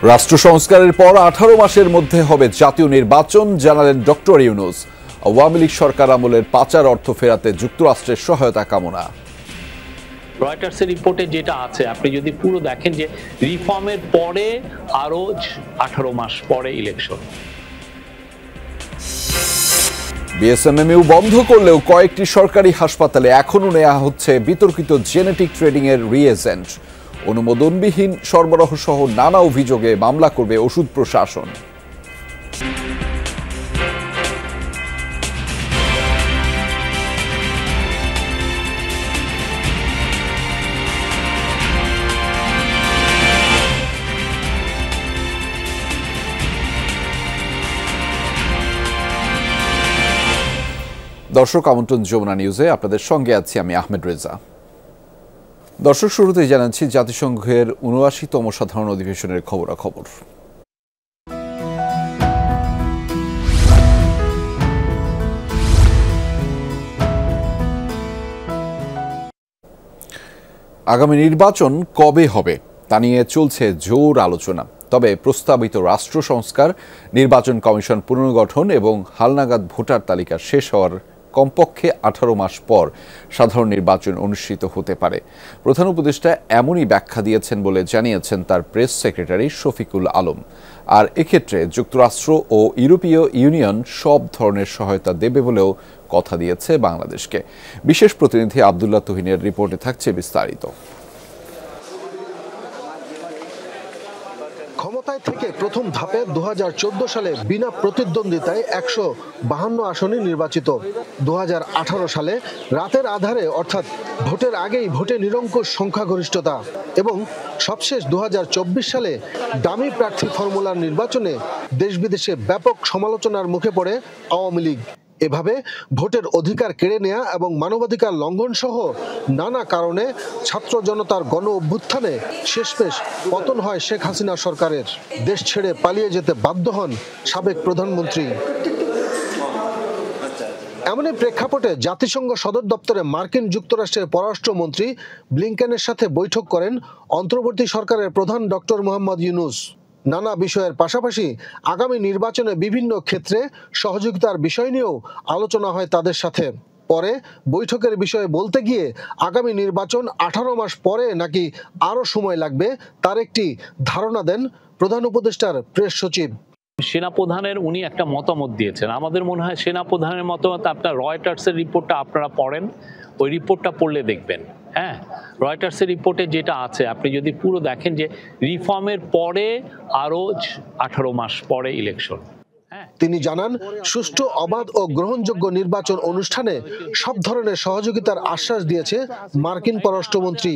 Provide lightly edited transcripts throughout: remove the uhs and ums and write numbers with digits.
রাষ্ট্র সংস্কারের পর 18 মাসের মধ্যে হবে জাতীয় নির্বাচন, জানালেন ডক্টর ইউনূস। আওয়ামী লীগ সরকার আমলের পাচার অর্থ ফেরাতে যুক্তরাষ্ট্রের সহায়তা কামনা। রয়টার্সের রিপোর্টে যেটা আছে, আপনি যদি পুরো দেখেন যে রিফর্মের পরে আরো 18 মাস পরে ইলেকশন। বিএসএমএমইউ বন্ধ করলেও কয়েকটি সরকারি হাসপাতালে এখনও নেওয়া হচ্ছে বিতর্কিত জেনেটিক ট্রেডিং এর রিএজেন্ট। অনুমোদনবিহীন সরবরাহ সহ নানা অভিযোগে মামলা করবে ওষুধ প্রশাসন। দর্শক, আমন্ত্রণ যমুনা নিউজে, আপনাদের সঙ্গে আছি আমি আহমেদ রেজা। দর্শক, শুরুতেই জানাচ্ছি জাতিসংঘের ৭৯তম সাধারণ অধিবেশনের খবরাখবর। আগামী নির্বাচন কবে হবে তা নিয়ে চলছে জোর আলোচনা। তবে প্রস্তাবিত রাষ্ট্র সংস্কার, নির্বাচন কমিশন পুনর্গঠন এবং হালনাগাদ ভোটার তালিকা শেষ হওয়ার কমপক্ষে 18 মাস পর সাধারণ নির্বাচন অনুষ্ঠিত হতে পারে। প্রধান উপদেষ্টা এমনই ব্যাখ্যা দিয়েছেন বলে জানিয়েছেন তার প্রেস সেক্রেটারি শফিকুল আলম। আর এক্ষেত্রে যুক্তরাষ্ট্র ও ইউরোপীয় ইউনিয়ন সব ধরনের সহায়তা দেবে বলেও কথা দিয়েছে বাংলাদেশকে। বিশেষ প্রতিনিধি আব্দুল্লাহ তুহিনের রিপোর্টে থাকছে বিস্তারিত। ক্ষমতায় থেকে প্রথম ধাপে 2014 সালে বিনা প্রতিদ্বন্দ্বিতায় 152 আসনে নির্বাচিত। 2018 সালে রাতের আধারে অর্থাৎ ভোটের আগেই ভোটে নিরঙ্কুশ সংখ্যাগরিষ্ঠতা এবং সবশেষ 2024 সালে দামি প্রার্থী ফর্মুলার নির্বাচনে দেশ বিদেশে ব্যাপক সমালোচনার মুখে পড়ে আওয়ামী লীগ। এভাবে ভোটের অধিকার কেড়ে নেয়া এবং মানবাধিকার লঙ্ঘন সহ নানা কারণে ছাত্র জনতার গণ অভ্যুত্থানে শেষমেশ পতন হয় শেখ হাসিনা সরকারের। দেশ ছেড়ে পালিয়ে যেতে বাধ্য হন সাবেক প্রধানমন্ত্রী। এমনই প্রেক্ষাপটে জাতিসংঘ সদর দপ্তরে মার্কিন যুক্তরাষ্ট্রের পররাষ্ট্রমন্ত্রী ব্লিংকেনের সাথে বৈঠক করেন অন্তর্বর্তী সরকারের প্রধান ডক্টর মোহাম্মদ ইউনূস। নানা বিষয়ের পাশাপাশি আগামী নির্বাচনে বিভিন্ন ক্ষেত্রে সহযোগিতার বিষয় নিয়েও আলোচনা হয় তাদের সাথে। পরে বৈঠকের বিষয়ে বলতে গিয়ে আগামী নির্বাচন 18 মাস পরে নাকি আরও সময় লাগবে তার একটি ধারণা দেন প্রধান উপদেষ্টার প্রেস সচিব। সেনাপ্রধানের উনি একটা মতামত দিয়েছেন। আমাদের মনে হয় সেনাপ্রধানের মতামত, আপনার রয়টার্সের রিপোর্টটা আপনারা পড়েন, ওই রিপোর্টটা পড়লে দেখবেন। হ্যাঁ, রয়টার্সের রিপোর্টে যেটা আছে, আপনি যদি পুরো দেখেন যে রিফর্মের পরে আরো 18 মাস পরে ইলেকশন। তিনি জানান, সুষ্ঠু, অবাধ ও গ্রহণযোগ্য নির্বাচন অনুষ্ঠানে সব ধরনের সহযোগিতার আশ্বাস দিয়েছে মার্কিন পররাষ্ট্রমন্ত্রী।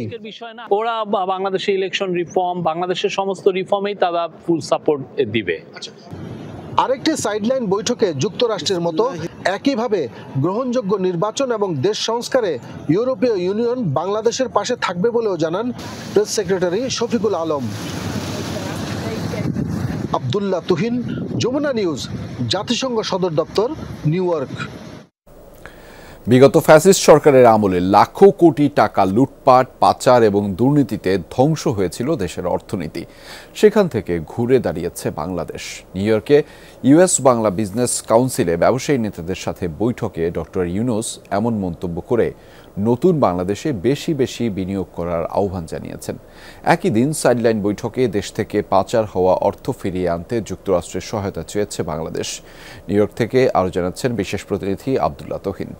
ওরা বাংলাদেশের ইলেকশন রিফর্ম, বাংলাদেশের সমস্ত রিফর্মেই তারা ফুল সাপোর্ট দিবে। আরেকটি সাইডলাইন বৈঠকে যুক্তরাষ্ট্রের মতো একইভাবে গ্রহণযোগ্য নির্বাচন এবং দেশ সংস্কারে ইউরোপীয় ইউনিয়ন বাংলাদেশের পাশে থাকবে বলেও জানান press secretary Shafiqul Alam. Abdullah Tuhin, Jamuna news, জাতিসংঘ সদর দপ্তর, নিউ ইয়র্ক। বিগত ফ্যাসিস্ট সরকারের আমলে লাখো কোটি টাকা লুটপাট, পাচার এবং দুর্নীতিতে ধ্বংস হয়েছিল দেশের অর্থনীতি। সেখান থেকে ঘুরে দাঁড়িয়েছে বাংলাদেশ। নিউ ইয়র্কে ইউএস বাংলা বিজনেস কাউন্সিলে ব্যবসায়ী নেতাদের সাথে বৈঠকে ডক্টর ইউনূস এমন মন্তব্য করে নতুন বাংলাদেশে বেশি বেশি বিনিয়োগ করার আহ্বান জানিয়েছেন। একই দিন সাইডলাইন বৈঠকে দেশ থেকে পাচার হওয়া অর্থ ফিরিয়ে আনতে যুক্তরাষ্ট্রের সহায়তা চেয়েছে বাংলাদেশ। নিউ ইয়র্ক থেকে আরও জানাচ্ছেন বিশেষ প্রতিনিধি আব্দুল্লাহ তুহিন।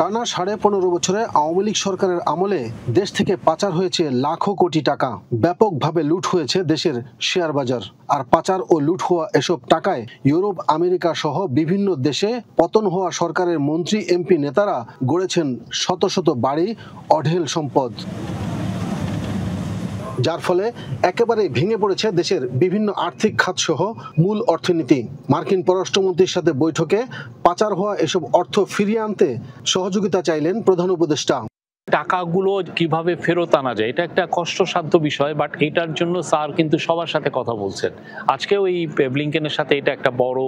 টানা 15.5 বছরে আওয়ামী লীগ সরকারের আমলে দেশ থেকে পাচার হয়েছে লাখো কোটি টাকা। ব্যাপকভাবে লুট হয়েছে দেশের শেয়ার বাজার। আর পাচার ও লুট হওয়া এসব টাকায় ইউরোপ, আমেরিকা সহ বিভিন্ন দেশে পতন হওয়া সরকারের মন্ত্রী, এমপি, নেতারা গড়েছেন শত শত বাড়ি, অঢেল সম্পদ, যার ফলে একেবারেই ভেঙে পড়েছে দেশের বিভিন্ন আর্থিক খাত সহ মূল অর্থনীতি। মার্কিন পররাষ্ট্রমন্ত্রীর সাথে বৈঠকে পাচার হওয়া এসব অর্থ ফিরিয়ে আনতে সহযোগিতা চাইলেন প্রধান উপদেষ্টা। টাকাগুলো কিভাবে ফেরত আনা যায় এটা একটা কষ্টসাধ্য বিষয়, বাট এটার জন্য স্যার কিন্তু সবার সাথে কথা বলছেন। আজকেও এই ব্লিংকেনের সাথে এটা একটা বড়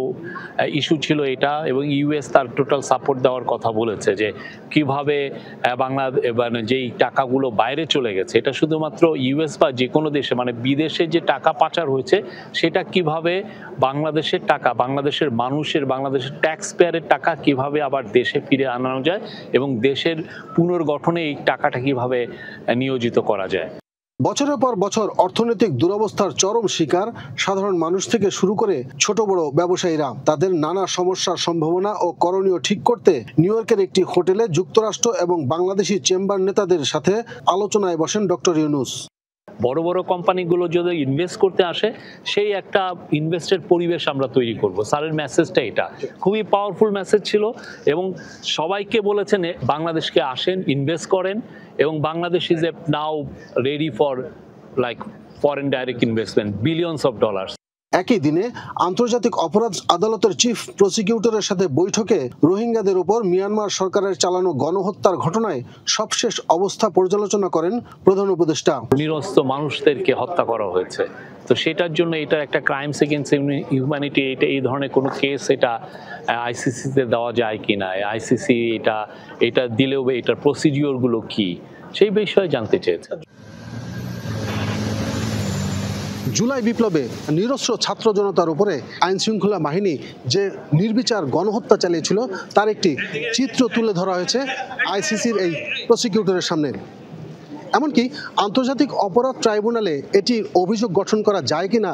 ইস্যু ছিল এটা, এবং ইউএস তার টোটাল সাপোর্ট দেওয়ার কথা বলেছে যে কিভাবে মানে যেই টাকাগুলো বাইরে চলে গেছে, এটা শুধুমাত্র ইউএস বা যে কোনো দেশে মানে বিদেশে যে টাকা পাচার হয়েছে সেটা কিভাবে বাংলাদেশের টাকা, বাংলাদেশের মানুষের, বাংলাদেশের ট্যাক্স পেয়ারের টাকা কিভাবে আবার দেশে ফিরে আনানো যায় এবং দেশের পুনর্গঠনে এই টাকাটা কিভাবে নিয়োজিত করা যায়। বছরের পর বছর অর্থনৈতিক দুরবস্থার চরম শিকার সাধারণ মানুষ থেকে শুরু করে ছোট বড় ব্যবসায়ীরা। তাদের নানা সমস্যার সম্ভাবনা ও করণীয় ঠিক করতে নিউ ইয়র্কের একটি হোটেলে যুক্তরাষ্ট্র এবং বাংলাদেশি চেম্বার নেতাদের সাথে আলোচনায় বসেন ডক্টর ইউনূস। বড় বড় কোম্পানিগুলো যদি ইনভেস্ট করতে আসে সেই একটা ইনভেস্টের পরিবেশ আমরা তৈরি করব। স্যারের মেসেজটা এটা খুবই পাওয়ারফুল মেসেজ ছিল, এবং সবাইকে বলেছেন বাংলাদেশকে আসেন, ইনভেস্ট করেন, এবং Bangladesh is now ready for like foreign direct investment, billions of dollars. একই দিনে আন্তর্জাতিক অপরাধ আদালতের চিফ প্রসিকিউটরের সাথে বৈঠকে রোহিঙ্গাদের উপর মিয়ানমার সরকারের চালানো গণহত্যার ঘটনায় সবশেষ অবস্থা পর্যালোচনা করেন প্রধান উপদেষ্টা। নিরস্ত্র মানুষদেরকে হত্যা করা হয়েছে, তো সেটার জন্য এটা একটা ক্রাইমস এগেইনস্ট হিউম্যানিটি, এটা এই ধরনের কোনো কেস এটা আইসিসিতে দেওয়া যায় কি না, আইসিসি এটা দিলেও এটার প্রসিডিওরগুলো কি, সেই বিষয়ে জানতে চেয়েছে। জুলাই বিপ্লবে নিরস্ত্র ছাত্র জনতার উপরে আইন শৃঙ্খলা বাহিনী যে নির্বিচার গণহত্যা চালিয়েছিল তার একটি চিত্র তুলে ধরা হয়েছে আইসিসির এই প্রসিকিউটরের সামনে। এমনকি আন্তর্জাতিক অপরাধ ট্রাইব্যুনালে এটি অভিযোগ গঠন করা যায় কিনা,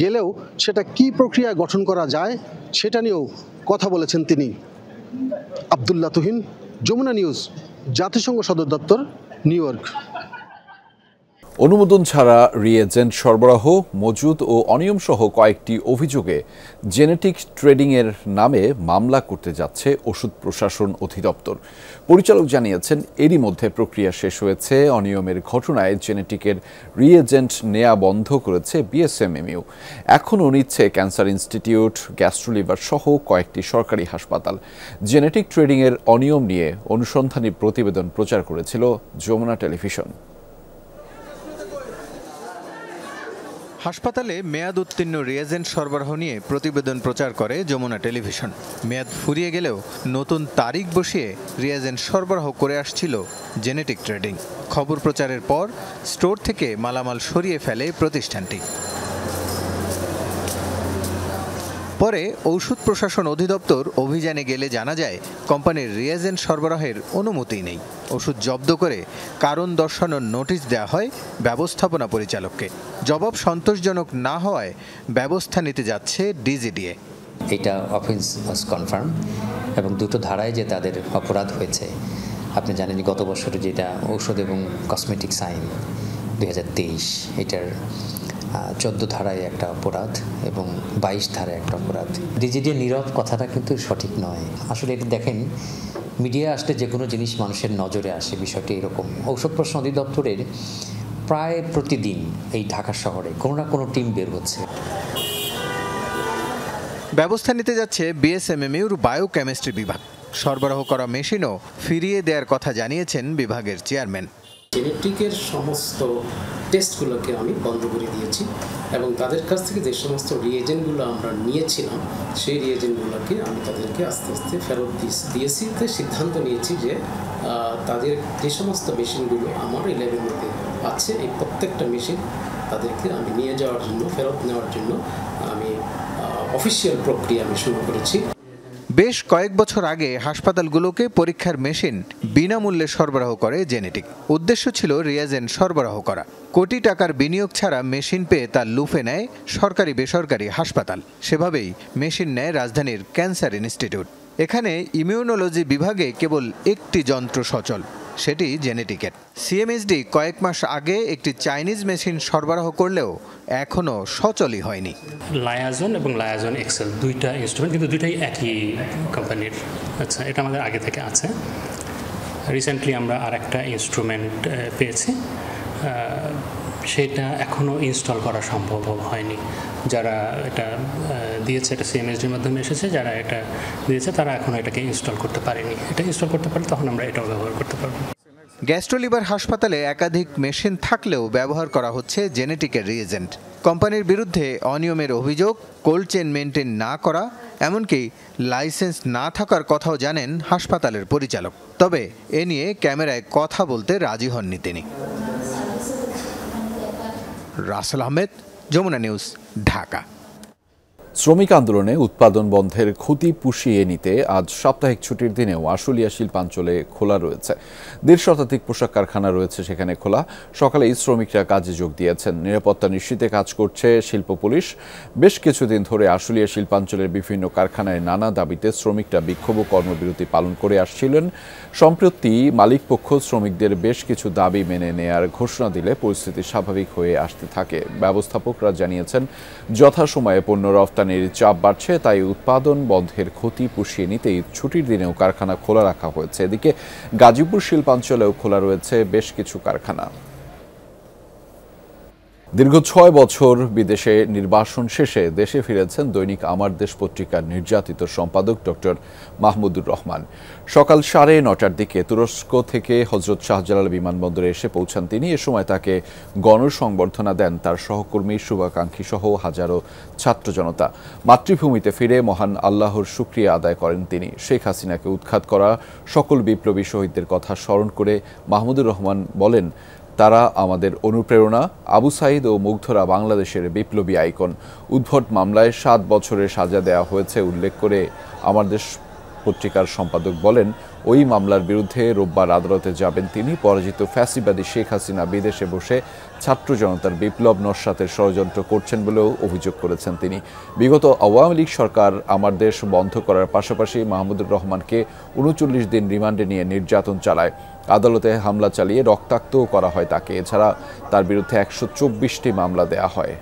গেলেও সেটা কি প্রক্রিয়ায় গঠন করা যায় সেটা নিয়েও কথা বলেছেন তিনি। আব্দুল্লাহ তুহিন, যমুনা নিউজ, জাতিসংঘ সদর দপ্তর, নিউ ইয়র্ক। অনুমোদন ছাড়া রিএজেন্ট সরবরাহ, মজুদ ও অনিয়ম সহ কয়েকটি অভিযোগে জেনেটিক ট্রেডিংয়ের নামে মামলা করতে যাচ্ছে ওষুধ প্রশাসন অধিদপ্তর। পরিচালক জানিয়েছেন এরই মধ্যে প্রক্রিয়া শেষ হয়েছে। অনিয়মের ঘটনায় জেনেটিকের রিএজেন্ট নেয়া বন্ধ করেছে বিএসএমএমইউ। এখনও নিচ্ছে ক্যান্সার ইনস্টিটিউট, গ্যাস্ট্রোলিভার সহ কয়েকটি সরকারি হাসপাতাল। জেনেটিক ট্রেডিংয়ের অনিয়ম নিয়ে অনুসন্ধানী প্রতিবেদন প্রচার করেছিল যমুনা টেলিভিশন। হাসপাতালে মেয়াদ উত্তীর্ণ রিয়েজেন্ট সরবরাহ নিয়ে প্রতিবেদন প্রচার করে যমুনা টেলিভিশন। মেয়াদ ফুরিয়ে গেলেও নতুন তারিখ বসিয়ে রিয়েজেন্ট সরবরাহ করে আসছিল জেনেটিক ট্রেডিং। খবর প্রচারের পর স্টোর থেকে মালামাল সরিয়ে ফেলে প্রতিষ্ঠানটি। পরে ঔষধ প্রশাসন অধিদপ্তর অভিযানে গেলে জানা যায় কোম্পানির রিয়েজেন্ট সরবরাহের অনুমতি নেই। ওষুধ জব্দ করে কারণ দর্শানোর নোটিশ দেওয়া হয় ব্যবস্থাপনা পরিচালককে। জবাব সন্তোষজনক না হওয়ায় ব্যবস্থা নিতে যাচ্ছে ডিজিডিএ। এটা অফেন্স ওয়াজ কনফার্ম এবং দুটো ধারায় যে তাদের অপরাধ হয়েছে। আপনি জানেন গত বছরে যেটা ঔষধ এবং কসমেটিক্স আইন 2023, এটার 14 ধারায় একটা অপরাধ এবং 22 ধারায় একটা অপরাধ। ডিজিডিএ নীরব কথাটা কিন্তু সঠিক নয়। আসলে এটা দেখেন, মিডিয়া আসলে যে কোনো জিনিস মানুষের নজরে আসে, বিষয়টি এরকম। ঔষধ প্রশাসন অধিদপ্তরের প্রায় প্রতিদিন এই ঢাকা শহরে কোনো না কোনো টিম বের হচ্ছে। ব্যবস্থা নিতে যাচ্ছে বিএসএমএমইউর বায়োকেমিস্ট্রি বিভাগ। সরবরাহ করা মেশিনও ফিরিয়ে দেওয়ার কথা জানিয়েছেন বিভাগের চেয়ারম্যান। জেনেটিকের সমস্ত টেস্টগুলোকে আমি বন্ধ করে দিয়েছি এবং তাদের কাছ থেকে যে সমস্ত রিয়েজেন্টগুলো আমরা নিয়েছিলাম সেই রিয়েজেন্টগুলোকে আমি তাদেরকে আস্তে আস্তে ফেরত দিয়েছি। সিদ্ধান্ত নিয়েছি যে তাদের যে সমস্ত মেশিনগুলো আমার এই ল্যাবের মধ্যে আছে, এই প্রত্যেকটা মেশিন তাদেরকে আমি নিয়ে যাওয়ার জন্য, ফেরত নেওয়ার জন্য আমি অফিসিয়াল প্রক্রিয়া আমি শুরু করেছি। বেশ কয়েক বছর আগে হাসপাতালগুলোকে পরীক্ষার মেশিন বিনামূল্যে সরবরাহ করে জেনেটিক। উদ্দেশ্য ছিল রিয়েজেন্ট সরবরাহ করা। কোটি টাকার বিনিয়োগ ছাড়া মেশিন পেয়ে তার লুফে নেয় সরকারি বেসরকারি হাসপাতাল। সেভাবেই মেশিন নেয় রাজধানীর ক্যান্সার ইনস্টিটিউট। এখানে ইমিউনোলজি বিভাগে কেবল একটি যন্ত্র সচল, সেটি জেনেটিকের। সিএমএসডি কয়েক মাস আগে একটি চাইনিজ মেশিন সরবরাহ করলেও এখনও সচলই হয়নি। লায়াজন এবং লায়াজন এক্সেল দুইটা ইনস্ট্রুমেন্ট, কিন্তু দুইটাই একই কোম্পানির। আচ্ছা, এটা আমাদের আগে থেকে আছে। রিসেন্টলি আমরা আর একটা ইনস্ট্রুমেন্ট পেয়েছি, সেটা এখনও ইনস্টল করা সম্ভব হয়নি। যারা এটা দিয়েছে, এটা সিএমএসডির মাধ্যমে এসেছে, যারা এটা দিয়েছে তারা এখনও এটাকে ইনস্টল করতে পারেনি। এটা ইনস্টল করতে পারলে তখন আমরা এটাও ব্যবহার করতে পারবো। গ্যাস্ট্রোলিভার হাসপাতালে একাধিক মেশিন থাকলেও ব্যবহার করা হচ্ছে জেনেটিকের রিএজেন্ট। কোম্পানির বিরুদ্ধে অনিয়মের অভিযোগ, কোল্ড চেইন মেনটেন না করা, এমনকি লাইসেন্স না থাকার কথাও জানেন হাসপাতালের পরিচালক। তবে এ নিয়ে ক্যামেরায় কথা বলতে রাজি হননি তিনি। রাসেল আহমেদ, যমুনা নিউজ, ঢাকা। শ্রমিক আন্দোলনে উৎপাদন বন্ধের ক্ষতি পুষিয়ে নিতে আজ সাপ্তাহিক ছুটির দিনেও আশুলিয়া শিল্পাঞ্চলে খোলা রয়েছে। 1.5 শতাধিক পোশাক কারখানা রয়েছে সেখানে খোলা। সকালেই শ্রমিকরা কাজে যোগ দিয়েছেন। নিরাপত্তা নিশ্চিতে কাজ করছে শিল্প পুলিশ। বেশ কিছুদিন ধরে আশুলিয়া শিল্পাঞ্চলের বিভিন্ন কারখানায় নানা দাবিতে শ্রমিকরা বিক্ষোভ ও কর্মবিরতি পালন করে আসছিলেন। সম্প্রতি মালিকপক্ষ শ্রমিকদের বেশ কিছু দাবি মেনে নেয়ার ঘোষণা দিলে পরিস্থিতি স্বাভাবিক হয়ে আসতে থাকে। ব্যবস্থাপকরা জানিয়েছেন, যথাসময়ে পণ্য রফতানির চাপ বাড়ছে, তাই উৎপাদন বন্ধের ক্ষতি পুষিয়ে নিতেই ছুটির দিনেও কারখানা খোলা রাখা হয়েছে। এদিকে গাজীপুর শিল্পাঞ্চলেও খোলা রয়েছে বেশ কিছু কারখানা। দীর্ঘ 6 বছর বিদেশে নির্বাসন শেষে দেশে ফিরেছেন দৈনিক আমার দেশ পত্রিকার নির্যাতিত সম্পাদক ডক্টর মাহমুদুর রহমান। সকাল 9:30টার দিকে তুরস্ক থেকে হযরত শাহজালাল বিমানবন্দরে এসে পৌঁছান তিনি। এ সময় তাকে গণসংবর্ধনা দেন তার সহকর্মী, শুভাকাঙ্ক্ষী সহ হাজারো ছাত্র জনতা। মাতৃভূমিতে ফিরে মহান আল্লাহর শুকরিয়া আদায় করেন তিনি। শেখ হাসিনাকে উৎখাত করা সকল বিপ্লবী শহীদদের কথা স্মরণ করে মাহমুদুর রহমান বলেন, তারা আমাদের অনুপ্রেরণা। আবু সাইদ ও মুগ্ধরা বাংলাদেশের বিপ্লবী আইকন। উদ্ভট মামলায় 7 বছরের সাজা দেওয়া হয়েছে উল্লেখ করে আমার দেশ পত্রিকার সম্পাদক বলেন, ওই মামলার বিরুদ্ধে রোববার আদালতে যাবেন তিনি। পরাজিত ফ্যাসিবাদী শেখ হাসিনা বিদেশে বসে ছাত্র জনতার বিপ্লব নস্যাতের ষড়যন্ত্র করছেন বলেও অভিযোগ করেছেন তিনি। বিগত আওয়ামী লীগ সরকার আমার দেশ বন্ধ করার পাশাপাশি মাহমুদুর রহমানকে 39 দিন রিমান্ডে নিয়ে নির্যাতন চালায়। আদালতে হামলা চালিয়ে রক্তাক্তও করা হয় তাকে। এছাড়া তার বিরুদ্ধে 124টি মামলা দেয়া হয়।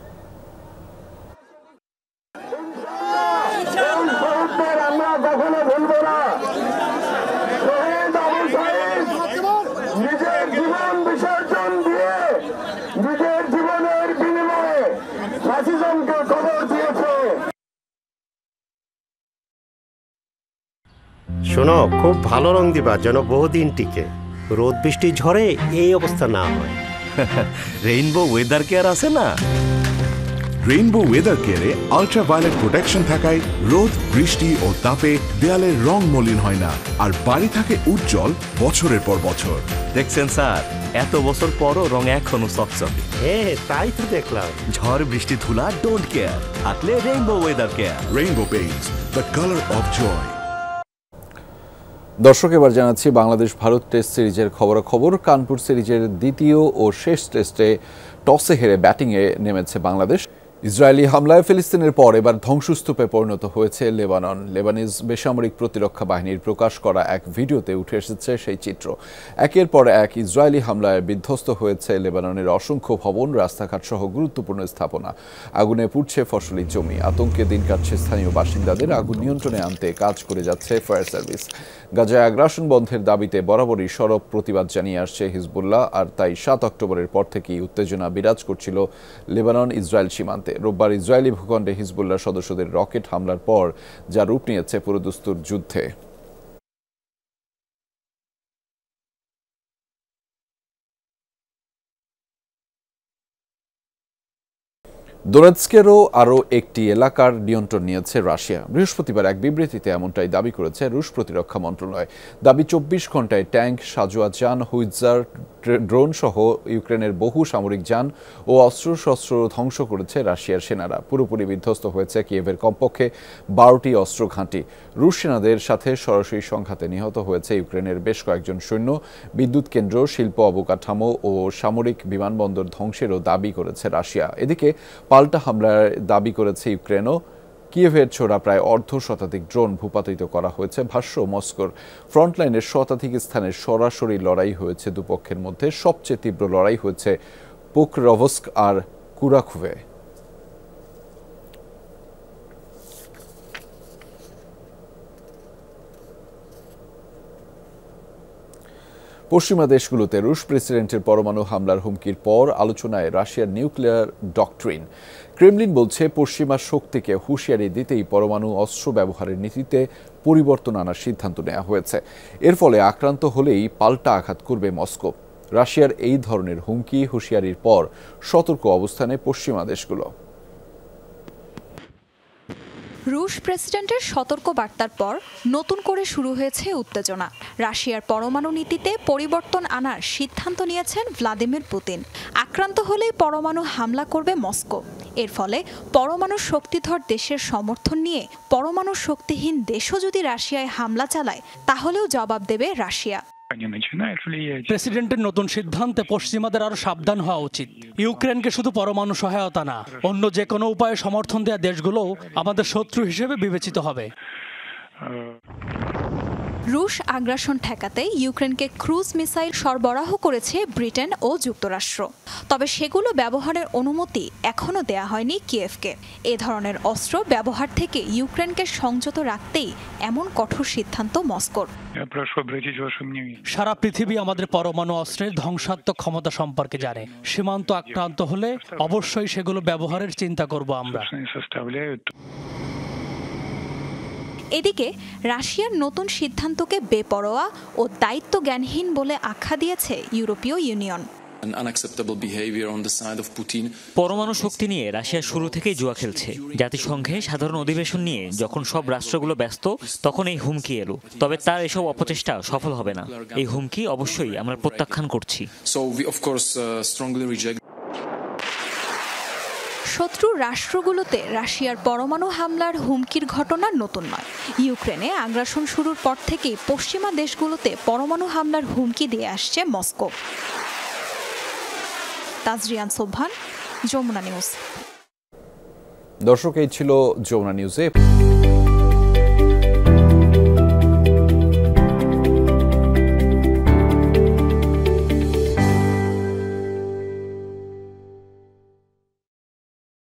শোনো, খুব ভালো রং দিবা যেন বহুদিন টিকে। রোদ বৃষ্টি ঝড়ে এই অবস্থা না হয়। রেইনবো ওয়েদার কেয়ার আছে না? রেইনবো ওয়েদার কেয়ারে আল্ট্রাভায়োলেট প্রোটেকশন থাকায় রোদ, বৃষ্টি ও তাপে দেয়ালের রং মলিন হয় না, আর বাড়ি থাকে উজ্জ্বল বছরের পর বছর। দেখছেন স্যার, এত বছর পরও রং এখনো চকচকে। হ্যাঁ, তাই তো দেখলাম। ঝড় বৃষ্টি ধুলা ডোন্ট কেয়ার, থাকলে rainbow weather care. Rainbow paints, the colour of joy. দর্শক, এবার জানাচ্ছি বাংলাদেশ ভারত টেস্ট সিরিজের খবরাখবর। কানপুর সিরিজের দ্বিতীয় ও শেষ টেস্টে টসে হেরে ব্যাটিংয়ে নেমেছে বাংলাদেশ। ইসরায়েলি হামলায় ফিলিস্তিনের পর এবার ধ্বংসস্তূপে পরিণত হয়েছে লেবানন। লেবানিজ বেসামরিক প্রতিরক্ষা বাহিনীর প্রকাশ করা এক ভিডিওতে উঠে এসেছে সেই চিত্র। একের পর এক ইসরায়েলি হামলায় বিধ্বস্ত হয়েছে লেবাননের অসংখ্য ভবন, রাস্তাঘাট সহ গুরুত্বপূর্ণ স্থাপনা। আগুনে পুড়ছে ফসলি জমি। আতঙ্কে দিন কাটছে স্থানীয় বাসিন্দাদের। আগুন নিয়ন্ত্রণে আনতে কাজ করে যাচ্ছে ফায়ার সার্ভিস। গাজায় আগ্রাসন বন্ধের দাবিতে বরাবরই সরব প্রতিবাদ জানিয়ে আসছে হিজবুল্লাহ, আর তাই 7 অক্টোবরের পর থেকেই উত্তেজনা বিরাজ করছিল লেবানন ইসরায়েল সীমান্তে। রোববার ইসরায়েলি ভূখণ্ডে হিজবুল্লাহ সদস্যদের রকেট হামলার পর যা রূপ নিয়েছে পুরোদস্তুর যুদ্ধে। দোনেৎস্কেরও আরও একটি এলাকার নিয়ন্ত্রণ নিয়েছে রাশিয়া। বৃহস্পতিবার এক বিবৃতিতে এমনটাই দাবি করেছে রুশ প্রতিরক্ষা মন্ত্রণালয়। দাবি 24 ঘন্টায় ট্যাঙ্ক, সাজোয়া যান, হুইটজার, ড্রোন সহ ইউক্রেনের বহু সামরিক যান ও অস্ত্রশস্ত্র ধ্বংস করেছে রাশিয়ার সেনারা। পুরোপুরি বিধ্বস্ত হয়েছে কিয়েভের কমপক্ষে 12টি অস্ত্র ঘাঁটি। রুশ সেনাদের সাথে সরাসরি সংঘাতে নিহত হয়েছে ইউক্রেনের বেশ কয়েকজন সৈন্য। বিদ্যুৎ কেন্দ্র, শিল্প অবকাঠামো ও সামরিক বিমানবন্দর ধ্বংসেরও দাবি করেছে রাশিয়া। এদিকে পাল্টা হামলার দাবি করেছে ইউক্রেনও। কিয়েভের ছোড়া প্রায় 1/2 শতাধিক ড্রোন ভূপাতিত করা হয়েছে। ভাষ্য, মস্কোর ফ্রন্টলাইনের শতাধিক স্থানে সরাসরি লড়াই হয়েছে দুপক্ষের মধ্যে। সবচেয়ে তীব্র লড়াই হয়েছে পোকরভস্ক আর কুরাখোভে। পশ্চিমা দেশগুলোতে রুশ প্রেসিডেন্টের পরমাণু হামলার হুমকির পর আলোচনায় রাশিয়ার নিউক্লিয়ার ডক্ট্রিন। ক্রেমলিন বলছে, পশ্চিমা শক্তিকে হুঁশিয়ারি দিতেই পরমাণু অস্ত্র ব্যবহারের নীতিতে পরিবর্তন আনার সিদ্ধান্ত নেওয়া হয়েছে। এর ফলে আক্রান্ত হলেই পাল্টা আঘাত করবে মস্কো। রাশিয়ার এই ধরনের হুমকি হুঁশিয়ারির পর সতর্ক অবস্থানে পশ্চিমা দেশগুলো। রুশ প্রেসিডেন্টের সতর্ক বার্তার পর নতুন করে শুরু হয়েছে উত্তেজনা। রাশিয়ার পরমাণু নীতিতে পরিবর্তন আনার সিদ্ধান্ত নিয়েছেন ভ্লাদিমির পুতিন। আক্রান্ত হলেই পরমাণু হামলা করবে মস্কো। এর ফলে পরমাণু শক্তিধর দেশের সমর্থন নিয়ে পরমাণু শক্তিহীন দেশও যদি রাশিয়ায় হামলা চালায় তাহলেও জবাব দেবে রাশিয়া। প্রেসিডেন্টের নতুন সিদ্ধান্তে পশ্চিমাদের আরো সাবধান হওয়া উচিত। ইউক্রেনকে শুধু পরমাণু সহায়তা না, অন্য যে কোনো উপায়ে সমর্থন দেওয়া দেশগুলোও আমাদের শত্রু হিসেবে বিবেচিত হবে। রুশ আগ্রাসন ঠেকাতে ইউক্রেনকে ক্রুজ মিসাইল সরবরাহ করেছে ব্রিটেন ও যুক্তরাষ্ট্র। তবে সেগুলো ব্যবহারের অনুমতি এখনও দেয়া হয়নি কিয়েভকে। এ ধরনের অস্ত্র ব্যবহার থেকে ইউক্রেনকে সংযত রাখতেই এমন কঠোর সিদ্ধান্ত মস্কোর। সারা পৃথিবী আমাদের পরমাণু অস্ত্রের ধ্বংসাত্মক ক্ষমতা সম্পর্কে জানে। সীমান্ত আক্রান্ত হলে অবশ্যই সেগুলো ব্যবহারের চিন্তা করব আমরা। এদিকে রাশিয়ার নতুন সিদ্ধান্তকে বেপরোয়া ও দায়িত্বজ্ঞানহীন বলে আখ্যা দিয়েছে ইউরোপীয় ইউনিয়ন। পরমাণু শক্তি নিয়ে রাশিয়া শুরু থেকেই জুয়া খেলছে। জাতিসংঘে সাধারণ অধিবেশন নিয়ে যখন সব রাষ্ট্রগুলো ব্যস্ত তখন এই হুমকি এলো। তবে তার এসব অপচেষ্টা সফল হবে না। এই হুমকি অবশ্যই আমরা প্রত্যাখ্যান করছি। শত্রু রাষ্ট্রগুলোতে রাশিয়ার পরমাণু হামলার হুমকির ঘটনা নতুন নয়। ইউক্রেনে আগ্রাসন শুরুর পর থেকেই পশ্চিমা দেশগুলোতে পরমাণু হামলার হুমকি দিয়ে আসছে মস্কো। তাজরিয়ান সোবহান, যমুনা নিউজ। দর্শক, এই ছিল যমুনা নিউজে।